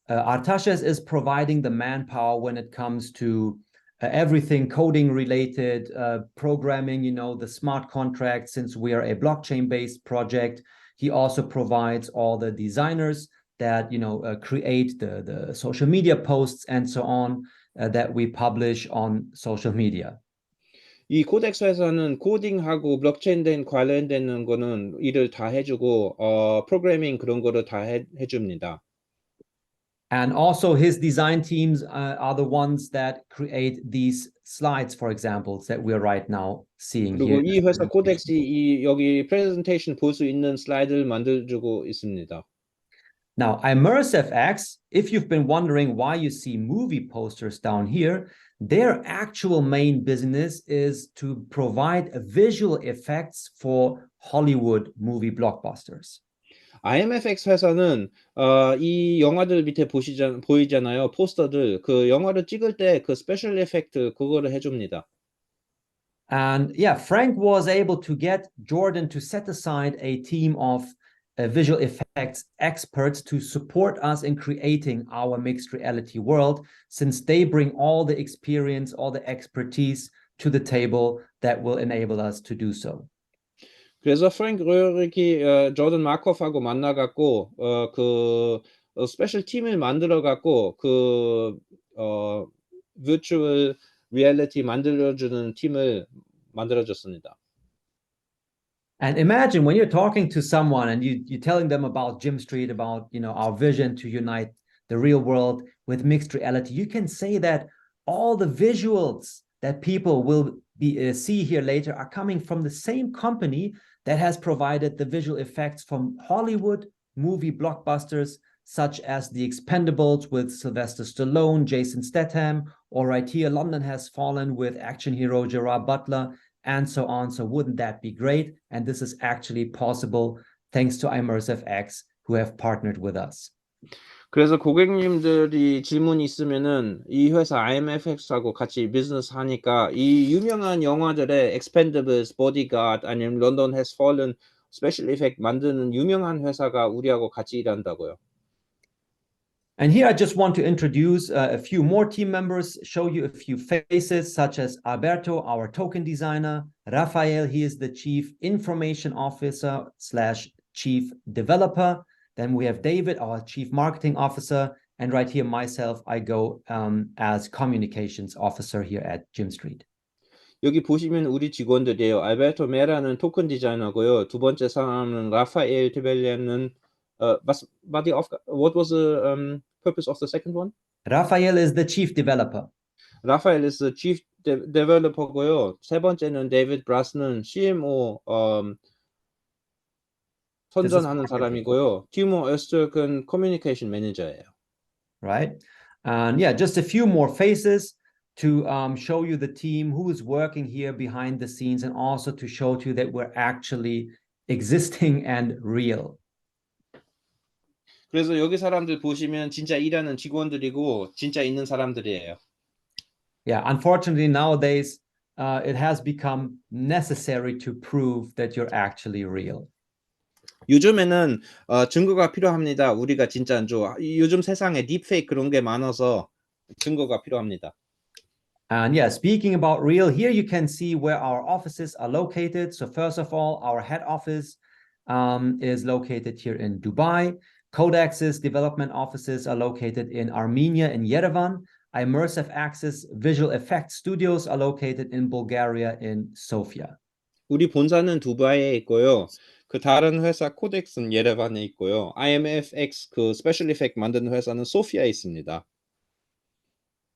Artashes is providing the manpower when it comes to everything coding related, programming, the smart contract, since we are a blockchain-based project. He also provides all the designers that, create the social media posts and so on that we publish on social media. 이 코덱스 회사는 코딩하고 블록체인 관련되는 거는 일을 다 해주고 프로그래밍 그런 거를 다 해줍니다. And also his design teams are the ones that create these slides, for example, that we're right now seeing 그리고 here. 이 회사 코덱스 여기 프레젠테이션 볼 수 있는 슬라이드를 만들어주고 있습니다. Now, ImmerseFX, if you've been wondering why you see movie posters down here, their actual main business is to provide visual effects for Hollywood movie blockbusters. IMFX 회사는 이 영화들 밑에 보이잖아요. 포스터들. 그 영화를 찍을 때 그 스페셜 이펙트 그거를 해줍니다. And yeah, Frank was able to get Jordan to set aside a team of visual effects experts to support us in creating our mixed reality world, since they bring all the experience, all the expertise to the table that will enable us to do so. 그래서 프랭크 로리키 조던 마코프하고 만나갖고 그 스페셜 팀을 만들어갖고 그 virtual reality 만들어주는 팀을 만들어줬습니다. And imagine when you're talking to someone and you're telling them about Gymstreet, about our vision to unite the real world with mixed reality, you can say that all the visuals that people will see here later are coming from the same company that has provided the visual effects from Hollywood movie blockbusters, such as The Expendables with Sylvester Stallone, Jason Statham, or right here, London Has Fallen with action hero Gerard Butler, and so on. So wouldn't that be great? And this is actually possible thanks to ImmerseFX, who have partnered with us. 그래서 고객님들이 질문이 있으면은 이 회사 IMFX하고 같이 비즈니스 하니까 이 유명한 영화들의 Expendables, Bodyguard 아니면 London Has Fallen 스페셜 이펙트 만드는 유명한 회사가 우리하고 같이 일한다고요. And here I just want to introduce a few more team members, show you a few faces, such as Alberto, our token designer, Rafael, he is the Chief Information Officer / Chief Developer. Then we have David, our Chief Marketing Officer, and right here myself, I go as Communications Officer here at Gymstreet. 여기 보시면 우리 직원들이에요. 알베르토 메라는 토큰 디자이너고요. 두 번째 사람은 라파엘 디벨레는 what was the purpose of the second one? Rafael is the Chief Developer. Rafael is the Chief Developer고요. 세 번째는 David Brass는 CMO 선전하는 사람이고요. Timo Österk은 Communication Manager예요. Right? And yeah, just a few more faces to show you the team who is working here behind the scenes and also to show to you that we're actually existing and real. 그래서 여기 사람들 보시면 진짜 일하는 직원들이고 진짜 있는 사람들이에요. Yeah, unfortunately nowadays it has become necessary to prove that you're actually real. 요즘에는 증거가 필요합니다. 우리가 진짜인지. 요즘 세상에 딥페이크 그런 게 많아서 증거가 필요합니다. And yeah, speaking about real, here you can see where our offices are located. So first of all, our head office is located here in Dubai. Codex's development offices are located in Armenia and Yerevan. Immersive Access Visual Effects Studios are located in Bulgaria in Sofia. 우리 본사는 두바이에 있고요. 그 다른 회사 코덱스는 예레반에 있고요. IMFX 그 스페셜 이펙트 만드는 회사는 소피아에 있습니다.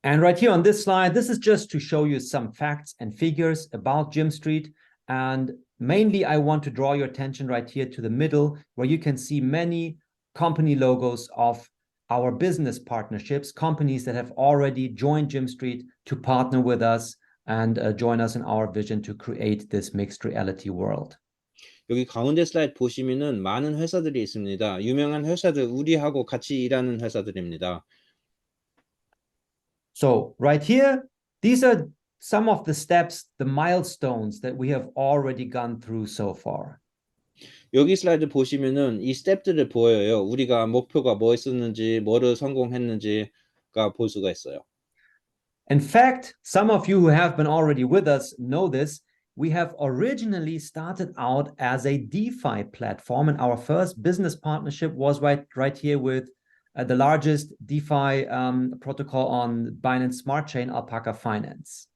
And right here on this slide, this is just to show you some facts and figures about Gymstreet. And mainly I want to draw your attention right here to the middle, where you can see many company logos of our business partnerships, companies that have already joined Gymstreet to partner with us and join us in our vision to create this mixed reality world. 여기 가운데 슬라이드 보시면은 많은 회사들이 있습니다. 유명한 회사들, 우리하고 같이 일하는 회사들입니다. So right here, these are some of the steps, the milestones that we have already gone through so far. 여기 슬라이드 보시면은 이 스텝들을 보여요. 우리가 목표가 뭐였었는지, 뭐를 성공했는지가 볼 수가 있어요. In fact, some of you who have been already with us know this. We have originally started out as a DeFi platform, and our first business partnership was right here with the largest DeFi protocol on Binance Smart Chain, Alpaca Finance.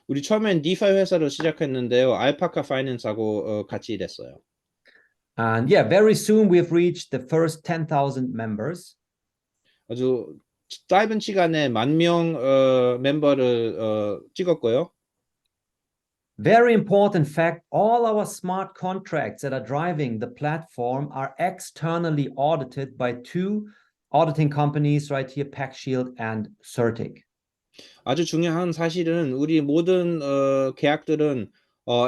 우리 처음엔 DeFi 회사로 시작했는데요. 알파카 파이낸스하고 같이 일했어요. And yeah, very soon we've reached the first 10,000 members. 아주 짧은 시간에 10,000명 멤버를 찍었고요. Very important fact, all our smart contracts that are driving the platform are externally audited by two auditing companies right here, PackShield and Certic. 아주 중요한 사실은 우리 모든 계약들은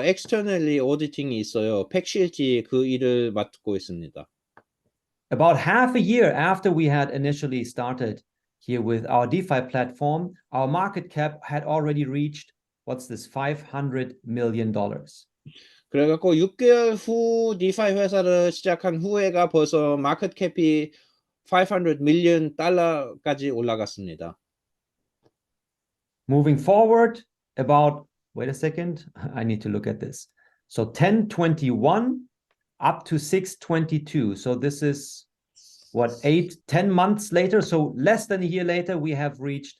externally auditing이 있어요. 팩실티 그 일을 맡고 있습니다. About half a year after we had initially started here with our DeFi platform, our market cap had already reached, what's this, $500 million. 그래갖고 6개월 후 디파이 회사를 시작한 후에가 벌써 마켓 캡이 $500 million 까지 올라갔습니다. Moving forward, about, wait a second, I need to look at this. So 1021 up to 622. So this is what, 10 months later. So less than a year later, we have reached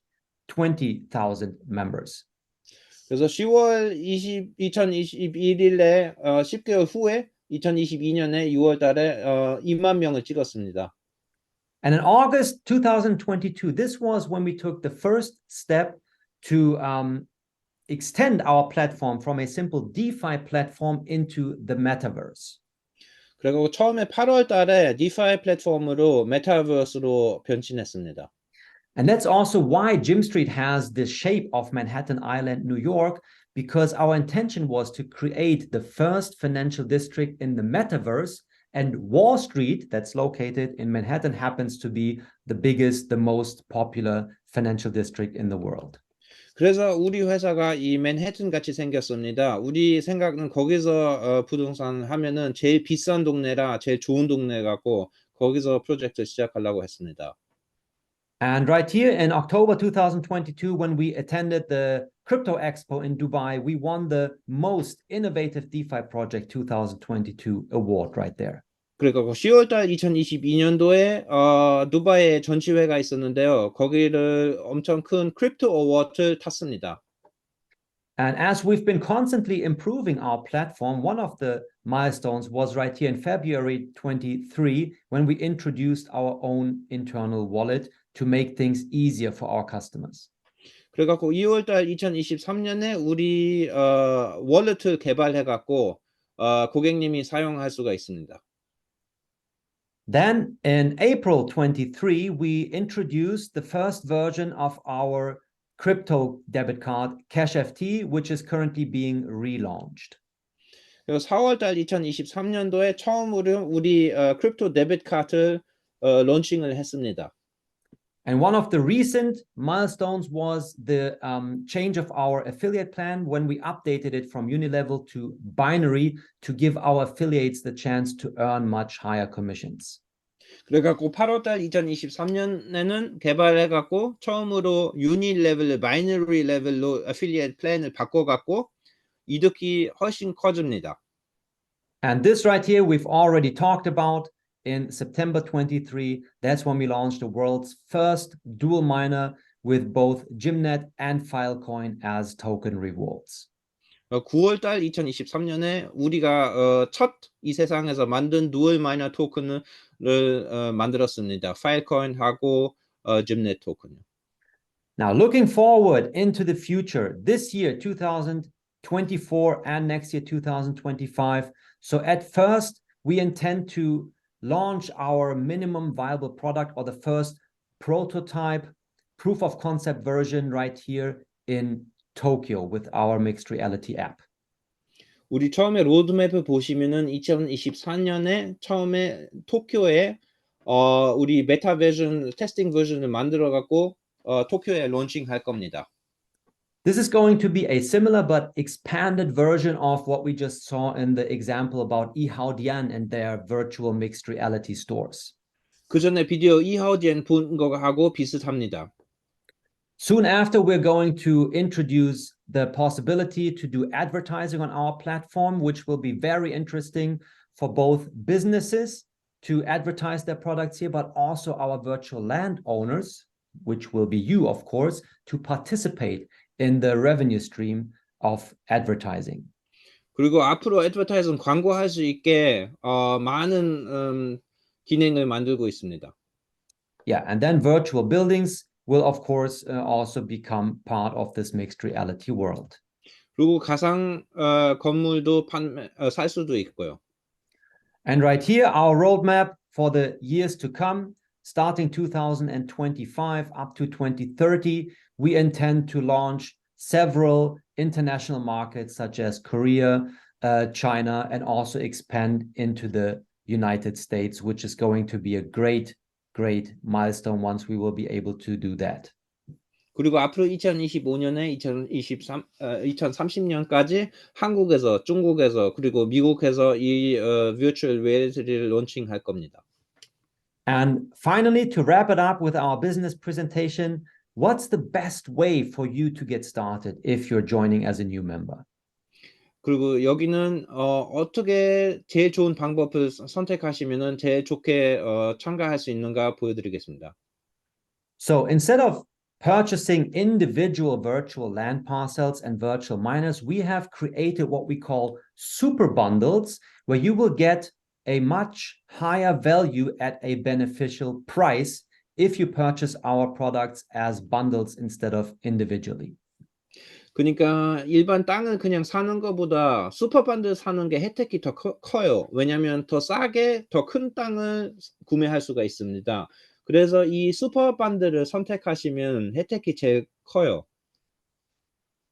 20,000 members. 그래서 10월 2021일에 10개월 후에 2022년에 6월 달에 2만 명을 찍었습니다. And in August 2022, this was when we took the first step to extend our platform from a simple DeFi platform into the Metaverse. 그리고 처음에 8월 달에 DeFi 플랫폼으로 메타버스로 변신했습니다. And that's also why Gymstreet has the shape of Manhattan Island, New York, because our intention was to create the first financial district in the Metaverse, and Wall Street, that's located in Manhattan, happens to be the biggest, the most popular financial district in the world. 그래서 우리 회사가 이 맨해튼 같이 생겼습니다. 우리 생각은 거기서 부동산 하면은 제일 비싼 동네라 제일 좋은 동네 같고 거기서 프로젝트 시작하려고 했습니다. And right here in October 2022, when we attended the Crypto Expo in Dubai, we won the Most Innovative DeFi Project 2022 award right there. 그러니까 10월달 2022년도에 두바이에 전시회가 있었는데요. 거기를 엄청 큰 크립토 어워드를 탔습니다. And as we've been constantly improving our platform, one of the milestones was right here in February 23, when we introduced our own internal wallet to make things easier for our customers. 그래갖고 2월달 2023년에 우리 월렛을 개발해갖고 고객님이 사용할 수가 있습니다. Then in April 23, we introduced the first version of our crypto debit card, CashFT, which is currently being relaunched. 그리고 4월달 2023년도에 처음으로 우리 크립토 데빗 카드를 론칭을 했습니다. And one of the recent milestones was the change of our affiliate plan when we updated it from unilevel to binary to give our affiliates the chance to earn much higher commissions. 그래갖고 8월달 2023년에는 개발해갖고 처음으로 유니레벨을 바이너리 레벨로 애필리에이트 플랜을 바꿔갖고 이득이 훨씬 커집니다. And this right here we've already talked about. In September 23, that's when we launched the world's first dual miner with both Gymnet and Filecoin as token rewards. 9월달 2023년에 우리가 첫 이 세상에서 만든 두얼 마이너 토큰을 만들었습니다. 파일코인하고 Gymnet 토큰요. Now, looking forward into the future, this year, 2024, and next year, 2025. So at first, we intend to launch our minimum viable product or the first prototype proof of concept version right here in Tokyo with our mixed reality app. 우리 처음에 로드맵을 보시면은 2024년에 처음에 도쿄에 우리 베타 버전 테스팅 버전을 만들어 갖고 도쿄에 론칭할 겁니다. This is going to be a similar but expanded version of what we just saw in the example about Yihaodian and their virtual mixed reality stores. 그 전에 비디오 이하우디엔 본 거하고 비슷합니다. Soon after, we're going to introduce the possibility to do advertising on our platform, which will be very interesting for both businesses to advertise their products here, but also our virtual landowners, which will be you, of course, to participate in the revenue stream of advertising. 그리고 앞으로 애드버타이징 광고할 수 있게 많은 기능을 만들고 있습니다. Yeah, and then virtual buildings will, of course, also become part of this mixed reality world. 그리고 가상 건물도 살 수도 있고요. And right here, our roadmap for the years to come, starting 2025 up to 2030, we intend to launch several international markets such as Korea, China, and also expand into the United States, which is going to be a great milestone once we will be able to do that. 그리고 앞으로 2025년에 2030년까지 한국에서, 중국에서, 그리고 미국에서 이 virtual reality를 론칭할 겁니다. And finally, to wrap it up with our business presentation, what's the best way for you to get started if you're joining as a new member? 그리고 여기는 어떻게 제일 좋은 방법을 선택하시면은 제일 좋게 참가할 수 있는가 보여드리겠습니다. So instead of purchasing individual virtual land parcels and virtual miners, we have created what we call super bundles, where you will get a much higher value at a beneficial price if you purchase our products as bundles instead of individually. 그러니까 일반 땅을 그냥 사는 것보다 슈퍼반들 사는 게 혜택이 더 커요. 왜냐하면 더 싸게 더 큰 땅을 구매할 수가 있습니다. 그래서 이 슈퍼반들을 선택하시면 혜택이 제일 커요.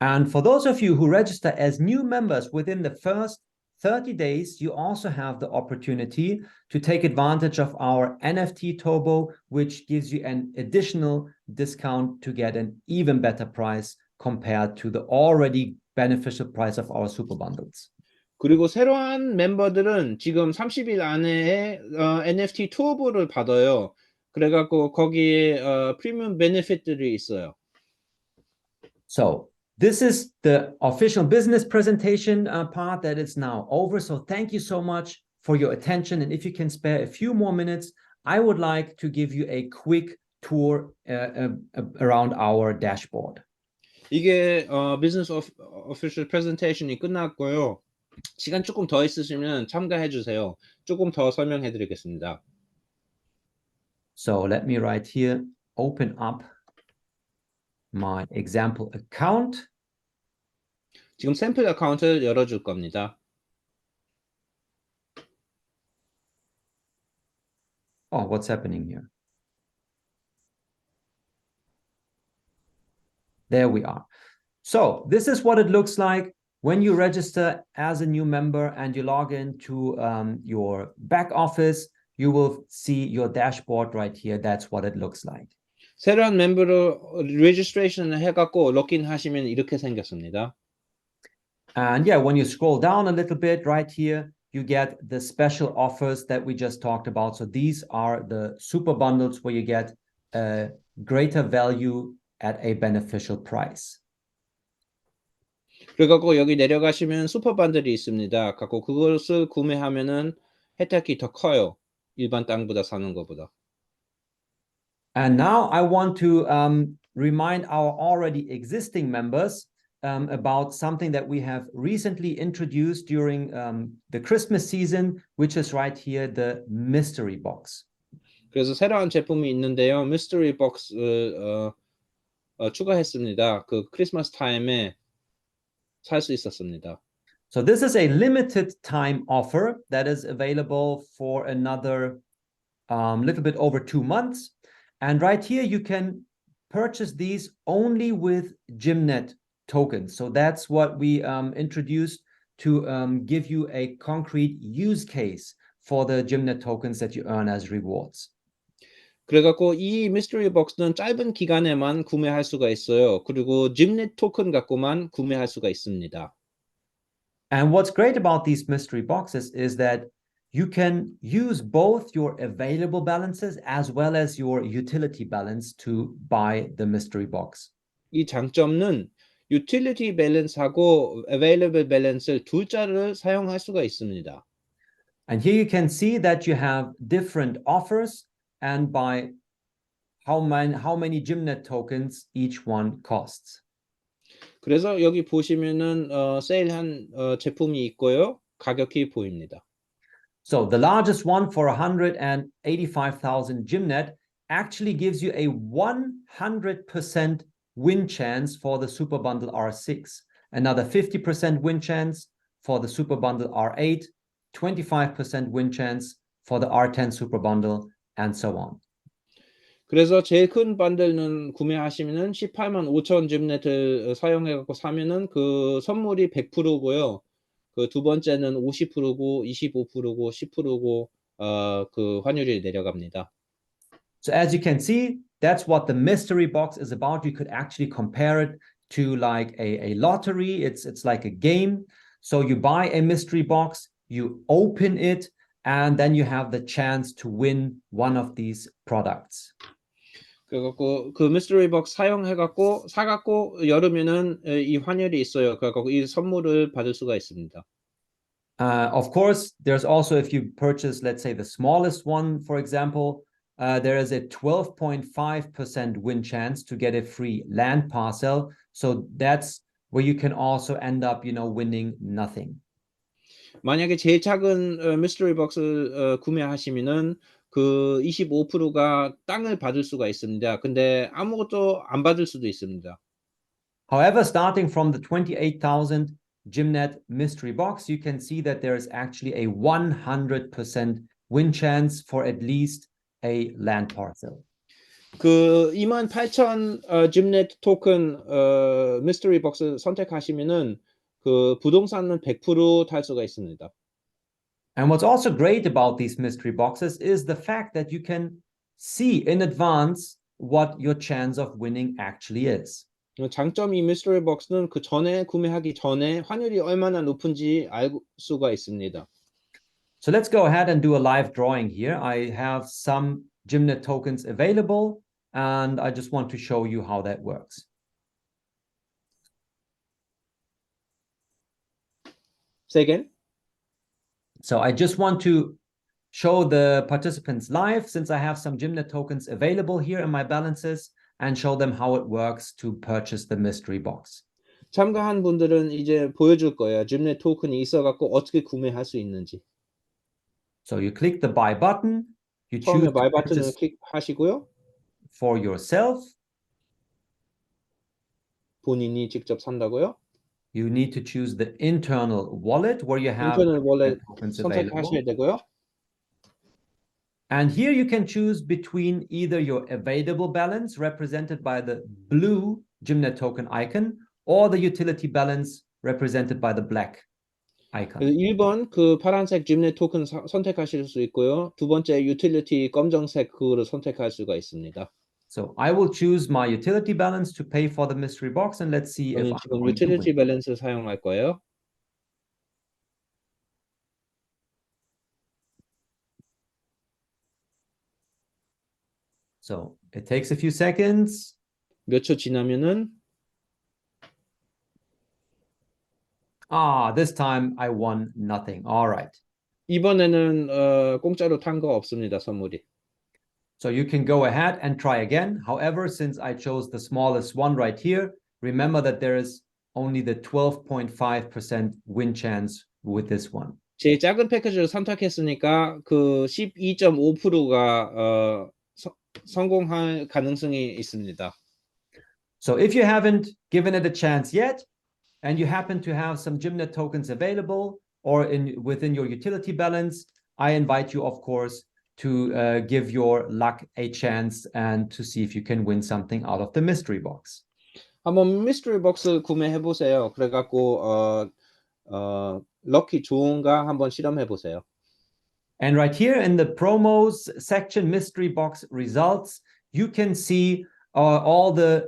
And for those of you who register as new members within the first 30 days, you also have the opportunity to take advantage of our NFT Turbo, which gives you an additional discount to get an even better price compared to the already beneficial price of our super bundles. 그리고 새로운 멤버들은 지금 30일 안에 NFT 투어보를 받아요. 그래갖고 거기에 프리미엄 베네핏들이 있어요. So this is the official business presentation part that is now over. So thank you so much for your attention. And if you can spare a few more minutes, I would like to give you a quick tour around our dashboard. 이게 비즈니스 오피셜 프레젠테이션이 끝났고요. 시간 조금 더 있으시면 참가해 주세요. 조금 더 설명해 드리겠습니다. So let me right here open up my example account. 지금 샘플 어카운트를 열어줄 겁니다. Oh, what's happening here? There we are. So this is what it looks like when you register as a new member and you log into your back office. You will see your dashboard right here. That's what it looks like. 새로운 멤버로 레지스트레이션을 해갖고 로그인 하시면 이렇게 생겼습니다. And yeah, when you scroll down a little bit right here, you get the special offers that we just talked about. So these are the super bundles where you get a greater value at a beneficial price. 그래갖고 여기 내려가시면 슈퍼 반들이 있습니다. 갖고 그것을 구매하면은 혜택이 더 커요. 일반 땅보다 사는 것보다. And now I want to remind our already existing members about something that we have recently introduced during the Christmas season, which is right here, the mystery box. 그래서 새로운 제품이 있는데요. 미스터리 박스 추가했습니다. 그 크리스마스 타임에 살 수 있었습니다. So this is a limited time offer that is available for another little bit over 2 months. And right here, you can purchase these only with Gymnet tokens. So that's what we introduced to give you a concrete use case for the Gymnet tokens that you earn as rewards. 그래갖고 이 미스터리 박스는 짧은 기간에만 구매할 수가 있어요. 그리고 Gymnet 토큰 갖고만 구매할 수가 있습니다. And what's great about these mystery boxes is that you can use both your available balances as well as your utility balance to buy the mystery box. 이 장점은 유틸리티 밸런스하고 available 밸런스를 둘째를 사용할 수가 있습니다. And here you can see that you have different offers and by how many Gymnet tokens each one costs. 그래서 여기 보시면은 세일한 제품이 있고요. 가격이 보입니다. So the largest one for 185,000 Gymnet actually gives you a 100% win chance for the Super Bundle R6, another 50% win chance for the Super Bundle R8, 25% win chance for the R10 Super Bundle, and so on. 그래서 제일 큰 반들은 구매하시면은 185,000 Gymnet을 사용해갖고 사면은 그 선물이 100%고요. 그 두 번째는 50%고 25%고 10%고 그 환율이 내려갑니다. So as you can see, that's what the mystery box is about. You could actually compare it to like a lottery. It's like a game. So you buy a mystery box, you open it, and then you have the chance to win one of these products. 그래갖고 그 미스터리 박스 사용해갖고 사갖고 열으면은 이 환율이 있어요. 그래갖고 이 선물을 받을 수가 있습니다. Of course, there's also, if you purchase, let's say the smallest one, for example, there is a 12.5% win chance to get a free land parcel. So that's where you can also end up, winning nothing. 만약에 제일 작은 미스터리 박스 구매하시면은 그 25%가 땅을 받을 수가 있습니다. 근데 아무것도 안 받을 수도 있습니다. However, starting from the 28,000 Gymnet mystery box, you can see that there is actually a 100% win chance for at least a land parcel. 그 28,000 Gymnet 토큰 미스터리 박스 선택하시면은 그 부동산은 100% 탈 수가 있습니다. And what's also great about these mystery boxes is the fact that you can see in advance what your chance of winning actually is. 장점이 미스터리 박스는 그 전에 구매하기 전에 환율이 얼마나 높은지 알 수가 있습니다. So let's go ahead and do a live drawing here. I have some Gymnet tokens available, and I just want to show you how that works. Say again. So I just want to show the participants live, since I have some Gymnet tokens available here in my balances, and show them how it works to purchase the mystery box. 참가한 분들은 이제 보여줄 거예요. Gymnet 토큰이 있어갖고 어떻게 구매할 수 있는지. So you click the buy button, you choose 처음에 buy to 버튼을 purchase 클릭하시고요. for yourself. 본인이 직접 산다고요. You need to choose the internal wallet where you have 인터넷 월렛 tokens 선택하셔야 available. 되고요. And here you can choose between either your available balance represented by the blue Gymnet token icon or the utility balance represented by the black icon. 1번 그 파란색 Gymnet 토큰 선택하실 수 있고요. 두 번째 유틸리티 검정색 그거를 선택할 수가 있습니다. So I will choose my utility balance to pay for the mystery box, and let's see if 저는 I'm 지금 going to win. 유틸리티 밸런스 사용할 거예요. So it takes a few seconds. 몇 초 지나면은 This time I won nothing. All right. 이번에는 공짜로 탄 거 없습니다. 선물이. So you can go ahead and try again. However, since I chose the smallest one right here, remember that there is only the 12.5% win chance with this one. 제 작은 패키지를 선택했으니까 그 12.5%가 성공할 가능성이 있습니다. So if you haven't given it a chance yet, and you happen to have some Gymnet tokens available or within your utility balance, I invite you, of course, to give your luck a chance and to see if you can win something out of the mystery box. 한번 미스터리 박스 구매해 보세요. 그래갖고 럭키 좋은가 한번 실험해 보세요. And right here in the promos section, mystery box results, you can see all the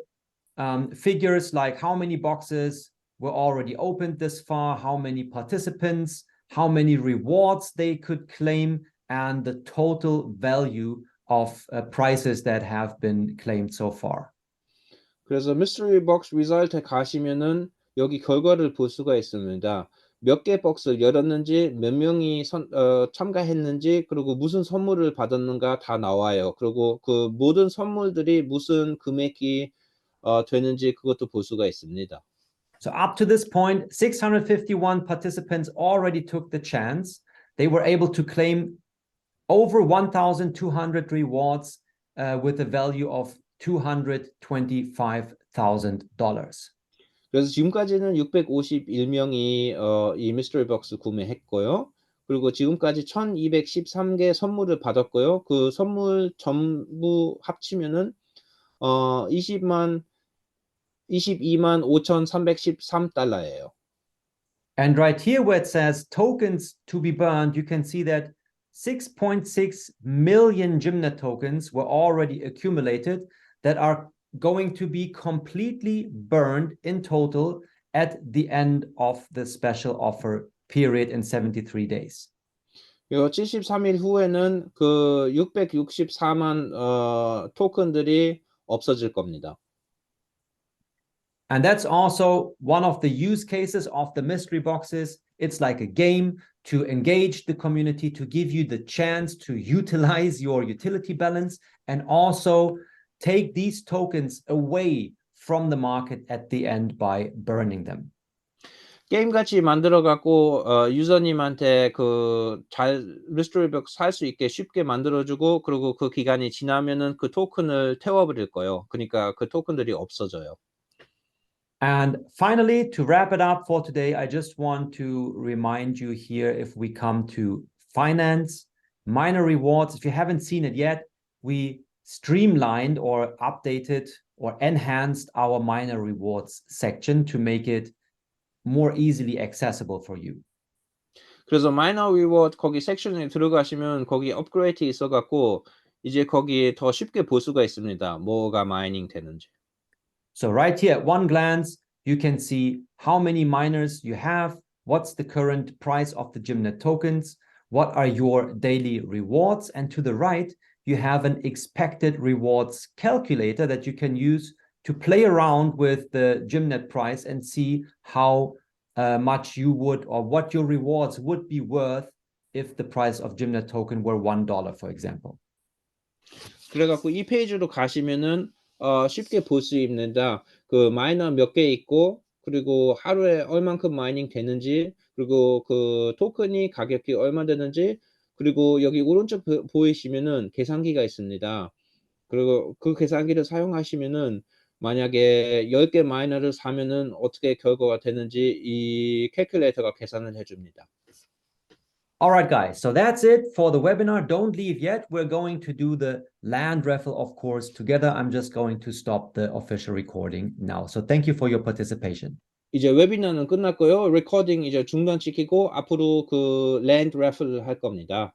figures, like how many boxes were already opened this far, how many participants, how many rewards they could claim, and the total value of prizes that have been claimed so far. 그래서 미스터리 박스 리설트에 가시면은 여기 결과를 볼 수가 있습니다. 몇 개 박스를 열었는지, 몇 명이 참가했는지, 그리고 무슨 선물을 받았는가 다 나와요. 그리고 그 모든 선물들이 무슨 금액이 되는지 그것도 볼 수가 있습니다. So up to this point, 651 participants already took the chance. They were able to claim over 1,200 rewards with a value of $225,000. 그래서 지금까지는 651명이 이 미스터리 박스 구매했고요. 그리고 지금까지 1,213개 선물을 받았고요. 그 선물 전부 합치면은 22만 5,313달러예요. And right here where it says tokens to be burned, you can see that 6.6 million Gymnet tokens were already accumulated that are going to be completely burned in total at the end of the special offer period in 73 days. 73일 후에는 그 664만 토큰들이 없어질 겁니다. And that's also one of the use cases of the mystery boxes. It's like a game to engage the community, to give you the chance to utilize your utility balance and also take these tokens away from the market at the end by burning them. 게임같이 만들어갖고 유저님한테 그 잘 미스터리 박스 살 수 있게 쉽게 만들어주고 그리고 그 기간이 지나면은 그 토큰을 태워버릴 거예요. 그러니까 그 토큰들이 없어져요. And finally, to wrap it up for today, I just want to remind you here, if we come to finance, minor rewards, if you haven't seen it yet, we streamlined or updated or enhanced our minor rewards section to make it more easily accessible for you. 그래서 마이너 리워드 거기 섹션에 들어가시면 거기 업그레이드 있어갖고 이제 거기 더 쉽게 볼 수가 있습니다. 뭐가 마이닝 되는지. So right here at one glance, you can see how many miners you have, what's the current price of the Gymnet tokens, what are your daily rewards, and to the right, you have an expected rewards calculator that you can use to play around with the Gymnet price and see how much you would or what your rewards would be worth if the price of Gymnet token were $1, for example. 그래갖고 이 페이지로 가시면은 쉽게 볼 수 있습니다. 그 마이너 몇 개 있고 그리고 하루에 얼만큼 마이닝 되는지 그리고 그 토큰이 가격이 얼마 되는지 그리고 여기 오른쪽 보이시면은 계산기가 있습니다. 그리고 그 계산기를 사용하시면은 만약에 10개 마이너를 사면은 어떻게 결과가 되는지 이 캘큘레이터가 계산을 해줍니다. All right, guys, so that's it for the webinar. Don't leave yet. We're going to do the land raffle, of course, together. I'm just going to stop the official recording now. So thank you for your participation. 이제 웨비나는 끝났고요. 레코딩 이제 중단시키고 앞으로 그 랜드 래플을 할 겁니다.